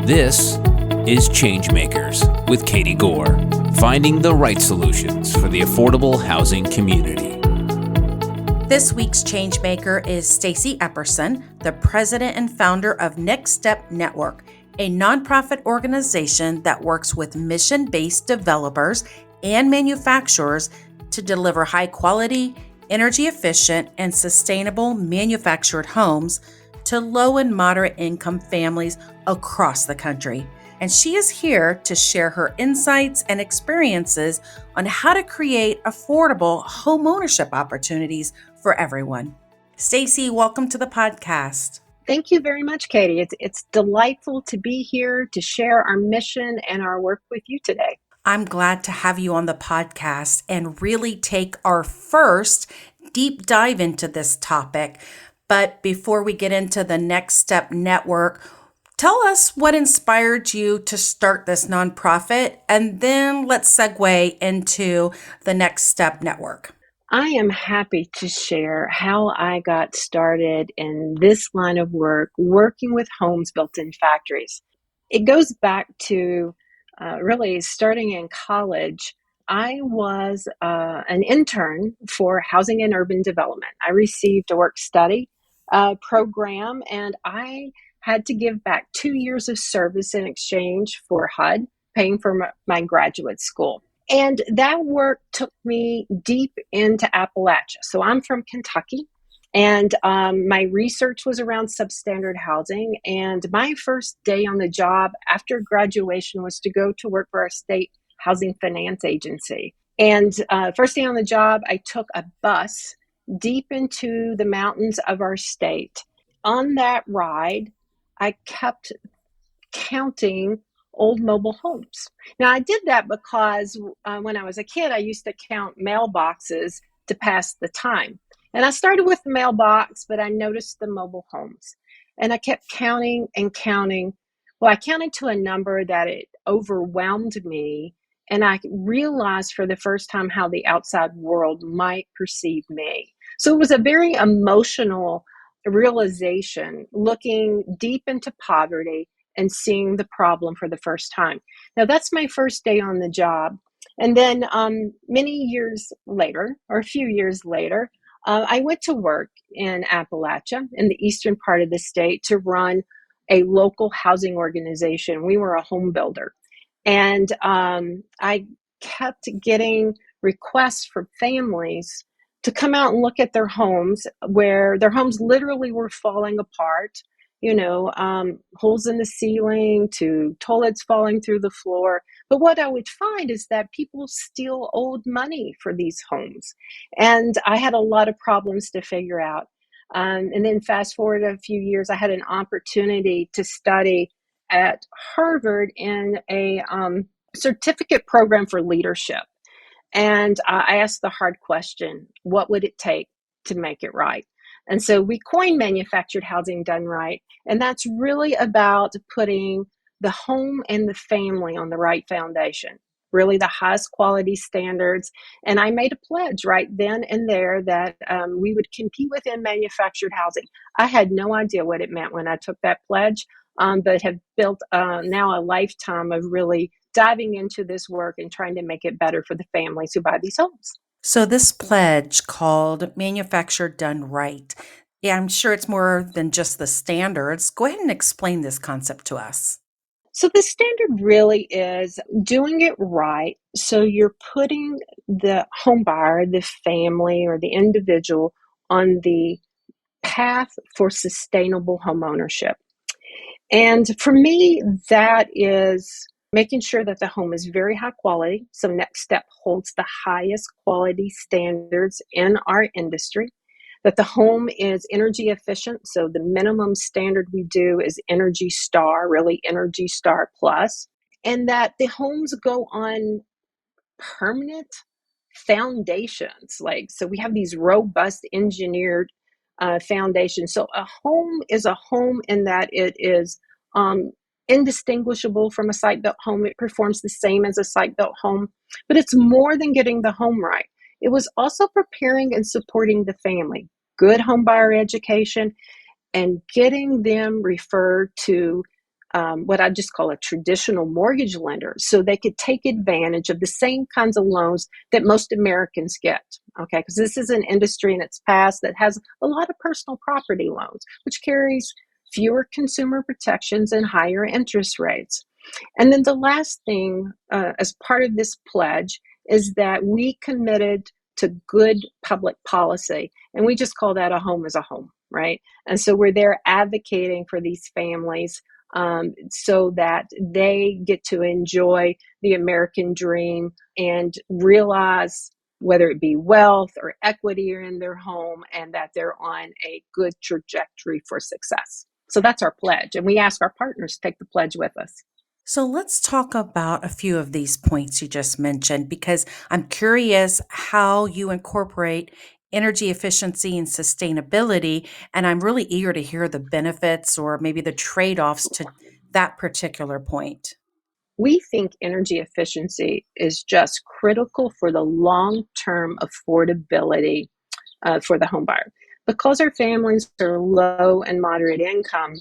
This is ChangeMakers with Katie Goar, finding the right solutions for the affordable housing community. This week's ChangeMaker is Stacey Epperson, the president and founder of Next Step Network, a nonprofit organization that works with mission-based developers and manufacturers to deliver high-quality, energy-efficient, and sustainable manufactured homes to low and moderate income families across the country. And she is here to share her insights and experiences on how to create affordable homeownership opportunities for everyone. Stacey, welcome to the podcast. Thank you very much, Katie. It's delightful to be here to share our mission and our work with you today. I'm glad to have you on the podcast and really take our first deep dive into this topic. But before we get into the Next Step Network, tell us what inspired you to start this nonprofit, and then let's segue into the Next Step Network. I am happy to share how I got started in this line of work, working with homes built in factories. It goes back to really starting in college. I was an intern for Housing and Urban Development. I received a work-study program, and I had to give back 2 years of service in exchange for HUD, paying for my graduate school. And that work took me deep into Appalachia. So I'm from Kentucky, and my research was around substandard housing. And my first day on the job after graduation was to go to work for our state housing finance agency. And first day on the job, I took a bus deep into the mountains of our state. On that ride, I kept counting old mobile homes. Now, I did that because when I was a kid, I used to count mailboxes to pass the time. And I started with the mailbox, but I noticed the mobile homes. And I kept counting and counting. Well, I counted to a number that it overwhelmed me. And I realized for the first time how the outside world might perceive me. So it was a very emotional realization, looking deep into poverty and seeing the problem for the first time. Now, that's my first day on the job. And then many years later, or a few years later, I went to work in Appalachia, in the eastern part of the state, to run a local housing organization. We were a home builder. And I kept getting requests from families to come out and look at their homes, where their homes literally were falling apart, holes in the ceiling to toilets falling through the floor. But what I would find is that people still owed money for these homes. And I had a lot of problems to figure out. And then fast forward a few years, I had an opportunity to study at Harvard in a certificate program for leadership. And I asked the hard question, what would it take to make it right? And so we coined manufactured housing done right. And that's really about putting the home and the family on the right foundation, really the highest quality standards. And I made a pledge right then and there that we would compete within manufactured housing. I had no idea what it meant when I took that pledge, but have built now a lifetime of really diving into this work and trying to make it better for the families who buy these homes. So this pledge called Manufactured Done Right. Yeah, I'm sure it's more than just the standards. Go ahead and explain this concept to us. So the standard really is doing it right. So you're putting the home buyer, the family, or the individual on the path for sustainable home ownership. And for me, that is making sure that the home is very high quality. So Next Step holds the highest quality standards in our industry. That the home is energy efficient. So the minimum standard we do is Energy Star, really Energy Star Plus. And that the homes go on permanent foundations. So we have these robust engineered foundations. So a home is a home in that it is indistinguishable from a site-built home. It performs the same as a site-built home, but it's more than getting the home right. It was also preparing and supporting the family, good home buyer education, and getting them referred to what I just call a traditional mortgage lender, so they could take advantage of the same kinds of loans that most Americans get. Okay, because this is an industry in its past that has a lot of personal property loans, which carries fewer consumer protections and higher interest rates. And then the last thing, as part of this pledge, is that we committed to good public policy, and we just call that a home is a home, right? And so we're there advocating for these families, so that they get to enjoy the American dream and realize whether it be wealth or equity in their home, and that they're on a good trajectory for success. So that's our pledge, and we ask our partners to take the pledge with us. So let's talk about a few of these points you just mentioned, because I'm curious how you incorporate energy efficiency and sustainability. And I'm really eager to hear the benefits or maybe the trade offs to that particular point. We think energy efficiency is just critical for the long-term affordability for the home buyer. Because our families are low and moderate income,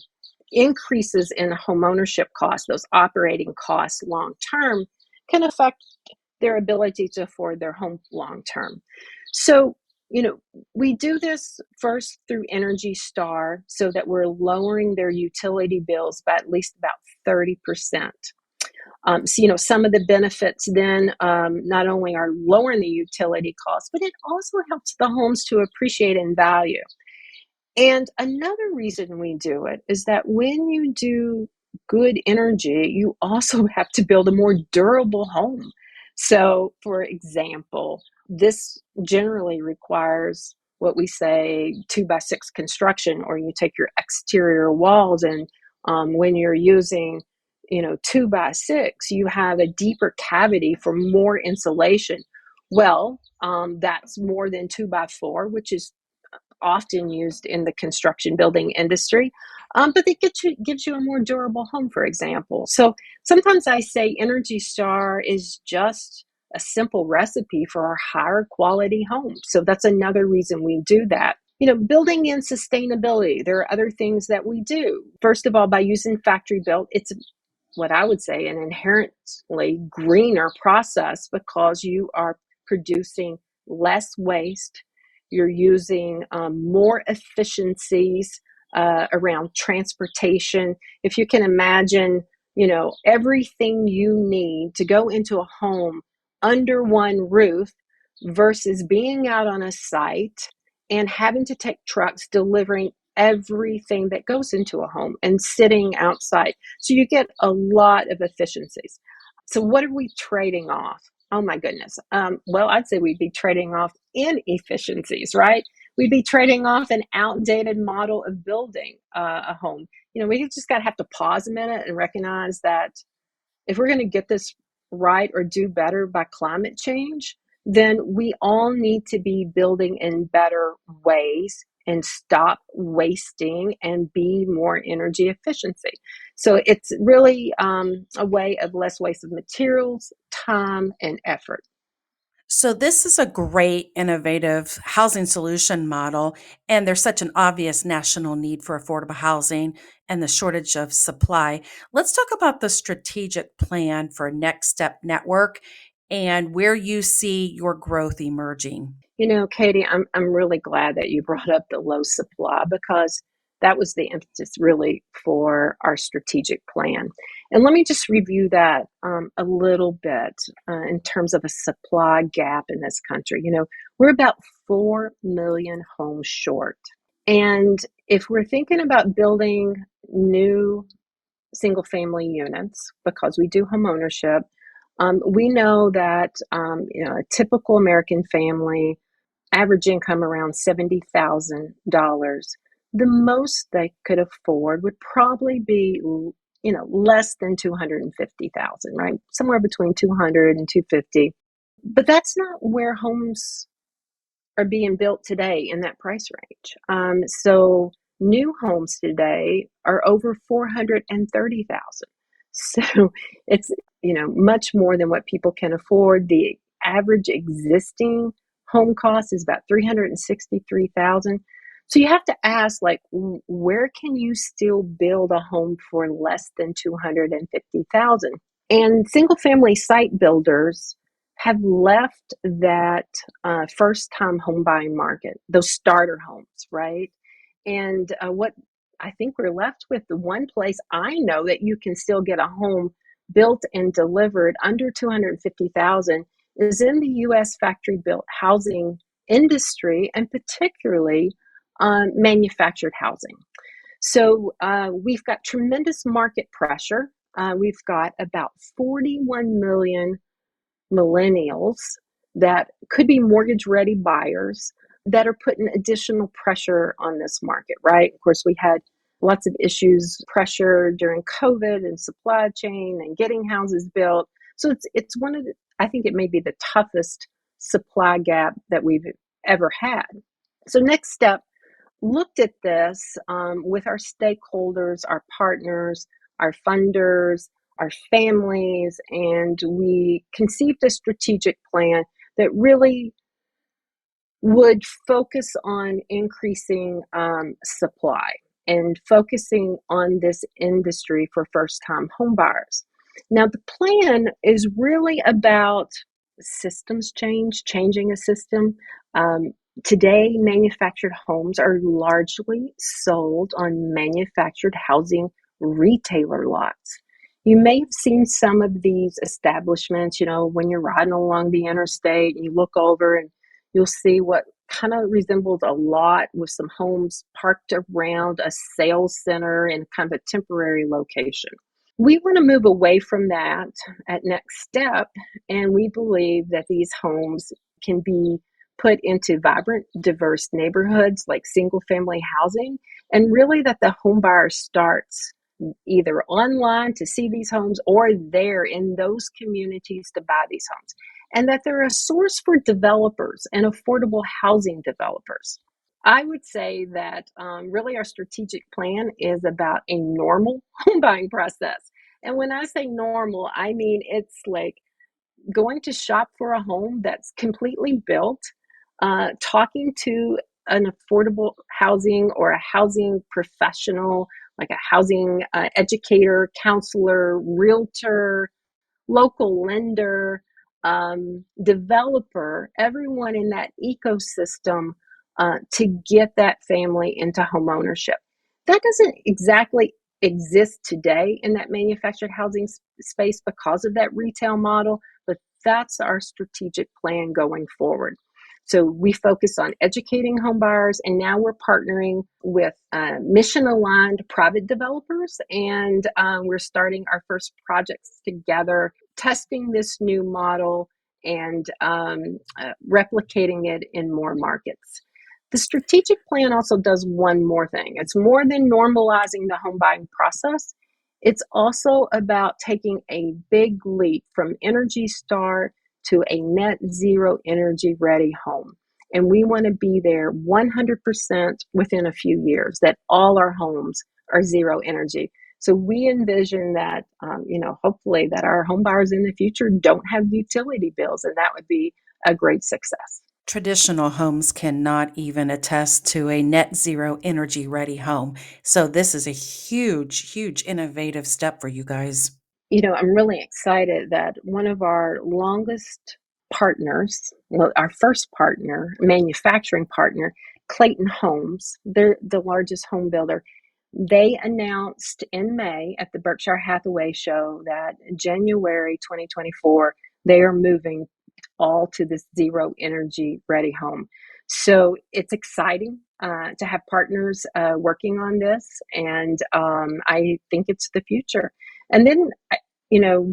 increases in homeownership costs, those operating costs long term, can affect their ability to afford their home long term. So, we do this first through Energy Star, so that we're lowering their utility bills by at least about 30%. So, some of the benefits then not only are lowering the utility costs, but it also helps the homes to appreciate in value. And another reason we do it is that when you do good energy, you also have to build a more durable home. So, for example, this generally requires what we say 2x6 construction, or you take your exterior walls, and when you're using 2x6, you have a deeper cavity for more insulation. Well, that's more than 2x4, which is often used in the construction building industry, but it gives you a more durable home, for example. So sometimes I say Energy Star is just a simple recipe for our higher quality homes. So that's another reason we do that. Building in sustainability, there are other things that we do. First of all, by using factory built, it's what I would say an inherently greener process, because you are producing less waste. You're using more efficiencies around transportation. If you can imagine, everything you need to go into a home under one roof versus being out on a site and having to take trucks delivering everything that goes into a home and sitting outside. So you get a lot of efficiencies. So what are we trading off? Oh my goodness. Well, I'd say we'd be trading off inefficiencies, right? We'd be trading off an outdated model of building a home. We just got to have to pause a minute and recognize that if we're going to get this right or do better by climate change, then we all need to be building in better ways and stop wasting and be more energy efficiency. So it's really a way of less waste of materials, time, and effort. So, this is a great innovative housing solution model, and there's such an obvious national need for affordable housing and the shortage of supply. Let's talk about the strategic plan for Next Step Network and where you see your growth emerging. Katie, I'm really glad that you brought up the low supply, because that was the emphasis really for our strategic plan. And let me just review that a little bit in terms of a supply gap in this country. We're about 4 million homes short. And if we're thinking about building new single family units, because we do home ownership, we know that a typical American family, average income around $70,000. The most they could afford would probably be, less than 250,000, right? Somewhere between 200 and 250. But that's not where homes are being built today in that price range. So new homes today are over 430,000. So it's much more than what people can afford. The average existing home cost is about 363,000. So you have to ask, like, where can you still build a home for less than 250,000? And single family site builders have left that first time home buying market, those starter homes, right? And what I think we're left with, the one place I know that you can still get a home built and delivered under 250,000 is in the US factory built housing industry, and particularly manufactured housing. So we've got tremendous market pressure. We've got about 41 million millennials that could be mortgage ready buyers that are putting additional pressure on this market, right? Of course, we had lots of issues, pressure during COVID and supply chain and getting houses built. So it's one of the, I think it may be the toughest supply gap that we've ever had. So next step, looked at this with our stakeholders, our partners, our funders, our families, and we conceived a strategic plan that really would focus on increasing supply and focusing on this industry for first-time homebuyers. Now, the plan is really about systems change, changing a system. Today, manufactured homes are largely sold on manufactured housing retailer lots. You may have seen some of these establishments, when you're riding along the interstate and you look over and you'll see what kind of resembles a lot with some homes parked around a sales center in kind of a temporary location. We want to move away from that at next step, and we believe that these homes can be put into vibrant, diverse neighborhoods like single family housing, and really that the home buyer starts either online to see these homes or there in those communities to buy these homes, and that they're a source for developers and affordable housing developers. I would say that really our strategic plan is about a normal home buying process. And when I say normal, I mean it's like going to shop for a home that's completely built, talking to an affordable housing or a housing professional, like a housing educator, counselor, realtor, local lender, developer, everyone in that ecosystem to get that family into home ownership. That doesn't exactly exist today in that manufactured housing space because of that retail model, but that's our strategic plan going forward. So we focus on educating home buyers, and now we're partnering with mission-aligned private developers, and we're starting our first projects together, testing this new model and replicating it in more markets. The strategic plan also does one more thing. It's more than normalizing the home buying process. It's also about taking a big leap from Energy Star to a net zero energy ready home. And we want to be there 100% within a few years, that all our homes are zero energy. So we envision that, hopefully that our home buyers in the future don't have utility bills, and that would be a great success. Traditional homes cannot even attest to a net zero energy ready home. So this is a huge, huge innovative step for you guys. I'm really excited that one of our longest partners, well, our first partner, manufacturing partner, Clayton Homes, they're the largest home builder. They announced in May at the Berkshire Hathaway show that January 2024, they are moving all to this zero energy ready home. So it's exciting to have partners working on this, and I think it's the future. And then,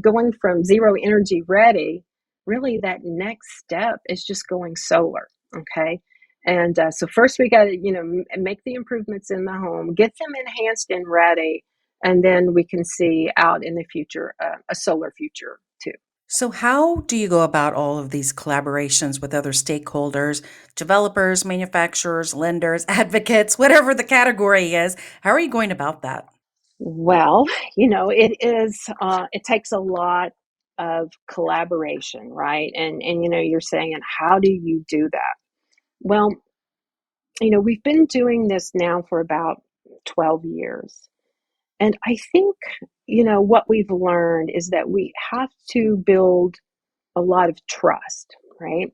going from zero energy ready, really that next step is just going solar. Okay. And so first we got to, make the improvements in the home, get them enhanced and ready, and then we can see out in the future a solar future too. So, how do you go about all of these collaborations with other stakeholders, developers, manufacturers, lenders, advocates, whatever the category is? How are you going about that? Well, it takes a lot of collaboration, right? And you're saying, and how do you do that? Well, we've been doing this now for about 12 years. And I think, what we've learned is that we have to build a lot of trust, right?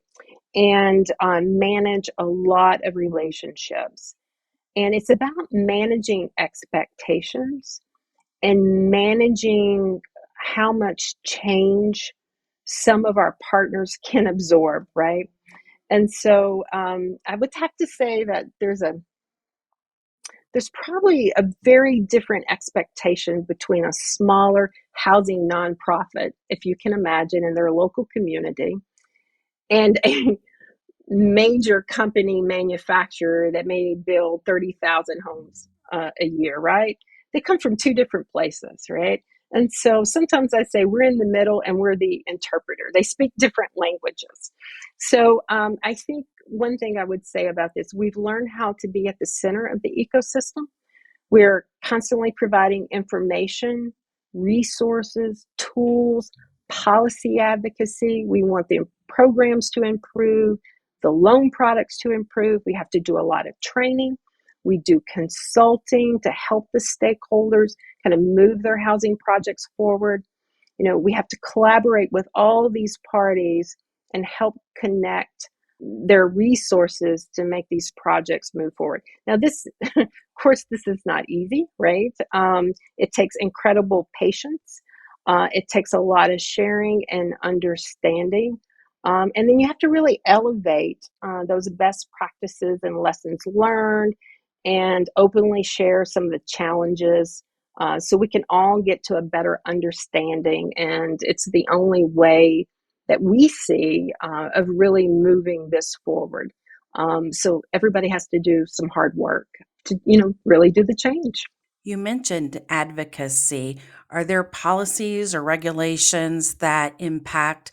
And manage a lot of relationships. And it's about managing expectations and managing how much change some of our partners can absorb, right? And so I would have to say that there's probably a very different expectation between a smaller housing nonprofit, if you can imagine, in their local community, and a major company manufacturer that may build 30,000 homes a year, right? They come from two different places, right? And so sometimes I say we're in the middle and we're the interpreter. They speak different languages. So I think one thing I would say about this, we've learned how to be at the center of the ecosystem. We're constantly providing information, resources, tools, policy advocacy. We want the programs to improve, the loan products to improve. We have to do a lot of training. We do consulting to help the stakeholders kind of move their housing projects forward. We have to collaborate with all of these parties and help connect their resources to make these projects move forward. Now, this, of course, this is not easy, right? It takes incredible patience. It takes a lot of sharing and understanding. And then you have to really elevate those best practices and lessons learned and openly share some of the challenges so we can all get to a better understanding. And it's the only way that we see of really moving this forward. So everybody has to do some hard work to, really do the change. You mentioned advocacy. Are there policies or regulations that impact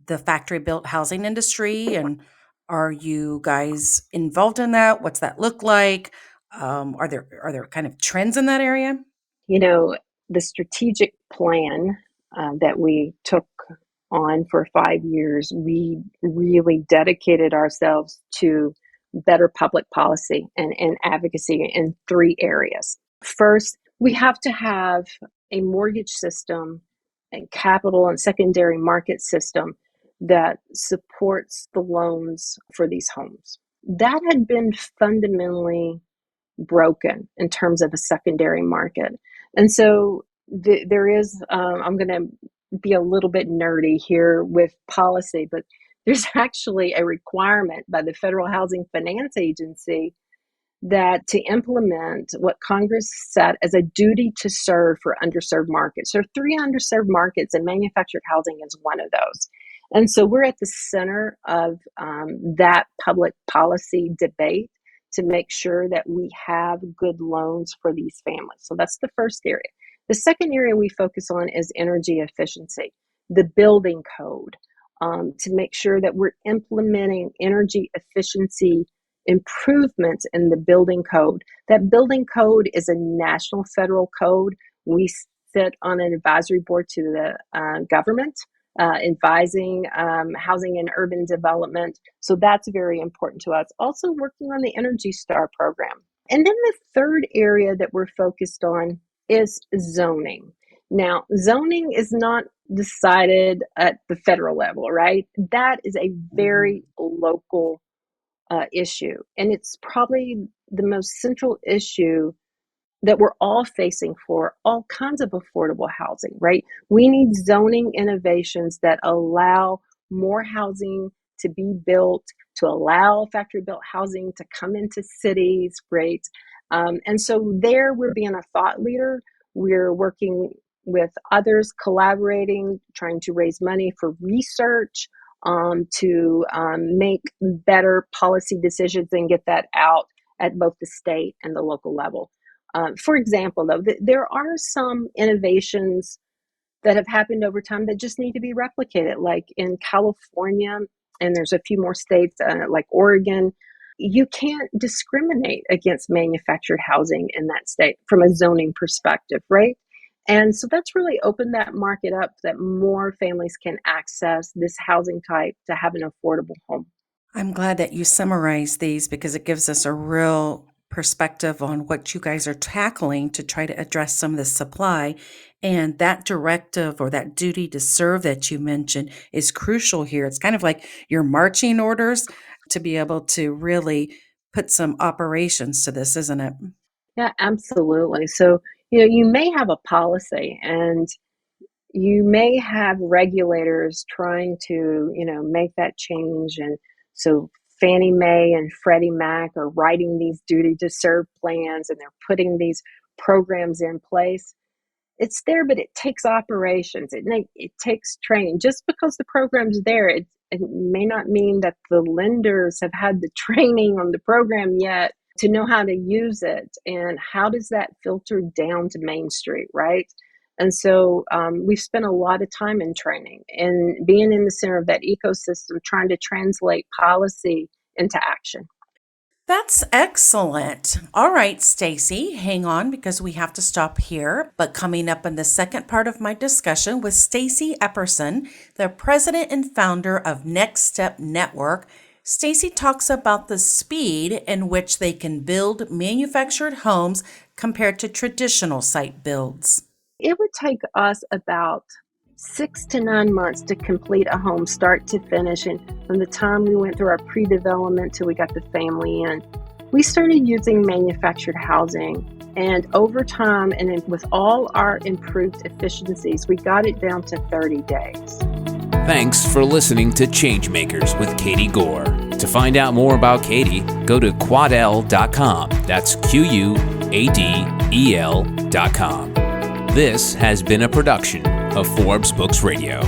the factory built housing industry? And are you guys involved in that? What's that look like? Are there kind of trends in that area? The strategic plan that we took on for 5 years, we really dedicated ourselves to better public policy and advocacy in three areas. First, we have to have a mortgage system and capital and secondary market system that supports the loans for these homes. That had been fundamentally broken in terms of a secondary market. And so there is, I'm going to be a little bit nerdy here with policy, but there's actually a requirement by the Federal Housing Finance Agency that to implement what Congress set as a duty to serve for underserved markets. There are three underserved markets, and manufactured housing is one of those. And so we're at the center of that public policy debate to make sure that we have good loans for these families. So that's the first area. The second area we focus on is energy efficiency, the building code, to make sure that we're implementing energy efficiency improvements in the building code. That building code is a national federal code. We sit on an advisory board to the government, advising housing and urban development. So that's very important to us. Also working on the Energy Star program. And then the third area that we're focused on is zoning. Now, zoning is not decided at the federal level, right? That is a very local issue. And it's probably the most central issue that we're all facing for all kinds of affordable housing, right? We need zoning innovations that allow more housing to be built, to allow factory built housing to come into cities, right? And so there we're being a thought leader. We're working with others, collaborating, trying to raise money for research, to make better policy decisions and get that out at both the state and the local level. For example, though, there are some innovations that have happened over time that just need to be replicated, like in California, and there's a few more states like Oregon. You can't discriminate against manufactured housing in that state from a zoning perspective, right? And so that's really opened that market up that more families can access this housing type to have an affordable home. I'm glad that you summarized these because it gives us a real perspective on what you guys are tackling to try to address some of the supply. And that directive or that duty to serve that you mentioned is crucial here. It's kind of like your marching orders to be able to really put some operations to this, isn't it? Yeah, absolutely. So, you may have a policy and you may have regulators trying to, make that change. And so Fannie Mae and Freddie Mac are writing these duty to serve plans and they're putting these programs in place. It's there, but it takes operations. It takes training. Just because the program's there, it may not mean that the lenders have had the training on the program yet to know how to use it. And how does that filter down to Main Street, right? And so we've spent a lot of time in training and being in the center of that ecosystem, trying to translate policy into action. That's excellent. All right, Stacey, hang on because we have to stop here. But coming up in the second part of my discussion with Stacey Epperson, the president and founder of Next Step Network, Stacey talks about the speed in which they can build manufactured homes compared to traditional site builds. It would take us about 6 to 9 months to complete a home start to finish. And from the time we went through our pre-development till we got the family in, we started using manufactured housing. And over time, and with all our improved efficiencies, we got it down to 30 days. Thanks for listening to ChangeMakers with Katie Goar. To find out more about Katie, go to quadel.com. That's QUADEL.com. This has been a production of Forbes Books Radio.